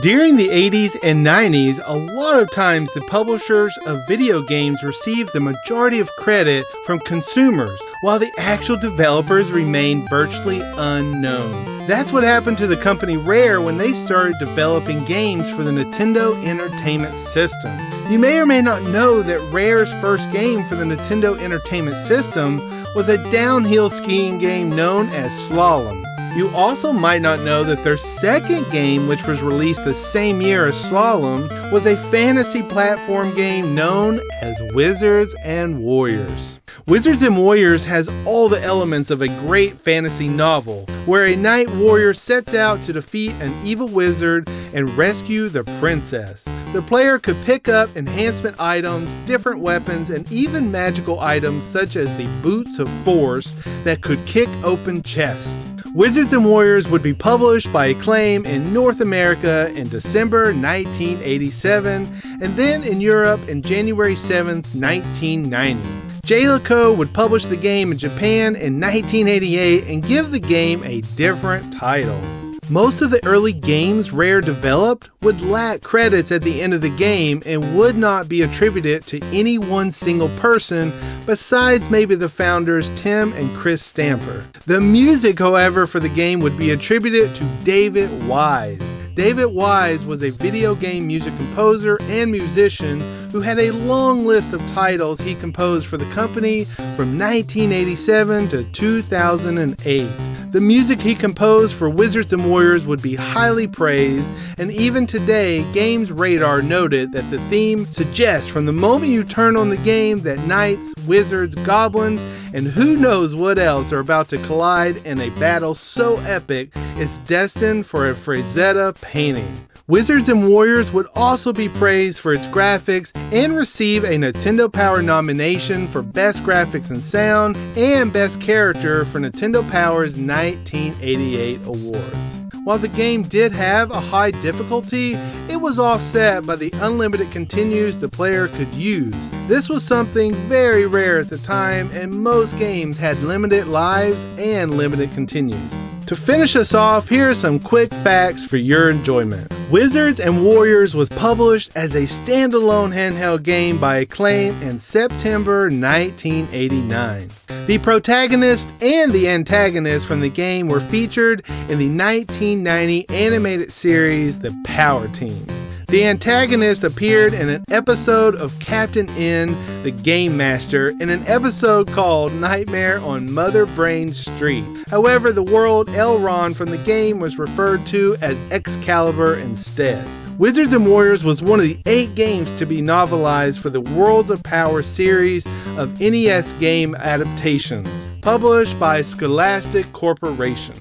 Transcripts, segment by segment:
During the 80s and 90s, a lot of times the publishers of video games received the majority of credit from consumers, while the actual developers remained virtually unknown. That's what happened to the company Rare when they started developing games for the Nintendo Entertainment System. You may or may not know that Rare's first game for the Nintendo Entertainment System was a downhill skiing game known as Slalom. You also might not know that their second game, which was released the same year as Slalom, was a fantasy platform game known as Wizards and Warriors. Wizards and Warriors has all the elements of a great fantasy novel, where a knight warrior sets out to defeat an evil wizard and rescue the princess. The player could pick up enhancement items, different weapons, and even magical items such as the Boots of Force that could kick open chests. Wizards and Warriors would be published by Acclaim in North America in December 1987, and then in Europe in January 7, 1990. Jaleco would publish the game in Japan in 1988 and give the game a different title. Most of the early games Rare developed would lack credits at the end of the game and would not be attributed to any one single person besides maybe the founders Tim and Chris Stamper. The music, however, for the game would be attributed to David Wise. David Wise was a video game music composer and musician who had a long list of titles he composed for the company from 1987 to 2008. The music he composed for Wizards and Warriors would be highly praised, and even today, Games Radar noted that the theme suggests from the moment you turn on the game that knights, wizards, goblins, and who knows what else are about to collide in a battle so epic it's destined for a Frazetta painting. Wizards and Warriors would also be praised for its graphics and receive a Nintendo Power nomination for Best Graphics and Sound and Best Character for Nintendo Power's 1988 awards. While the game did have a high difficulty, it was offset by the unlimited continues the player could use. This was something very rare at the time, and most games had limited lives and limited continues. To finish us off, here are some quick facts for your enjoyment. Wizards and Warriors was published as a standalone handheld game by Acclaim in September 1989. The protagonist and the antagonist from the game were featured in the 1990 animated series The Power Team. The antagonist appeared in an episode of Captain N, the Game Master, in an episode called Nightmare on Mother Brain Street. However, the world Elrond from the game was referred to as Excalibur instead. Wizards and Warriors was one of the 8 games to be novelized for the Worlds of Power series of NES game adaptations, published by Scholastic Corporation.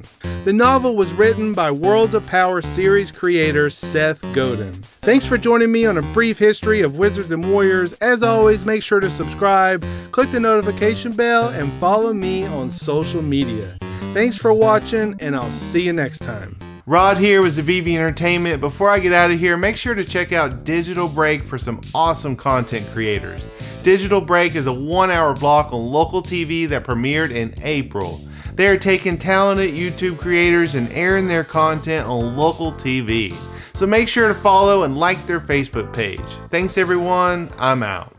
The novel was written by Worlds of Power series creator Seth Godin. Thanks for joining me on a brief history of Wizards and Warriors. As always, make sure to subscribe, click the notification bell, and follow me on social media. Thanks for watching, and I'll see you next time. Rod here with Zivivi Entertainment. Before I get out of here, make sure to check out Digital Break for some awesome content creators. Digital Break is a 1-hour block on local TV that premiered in April. They are taking talented YouTube creators and airing their content on local TV. So make sure to follow and like their Facebook page. Thanks everyone, I'm out.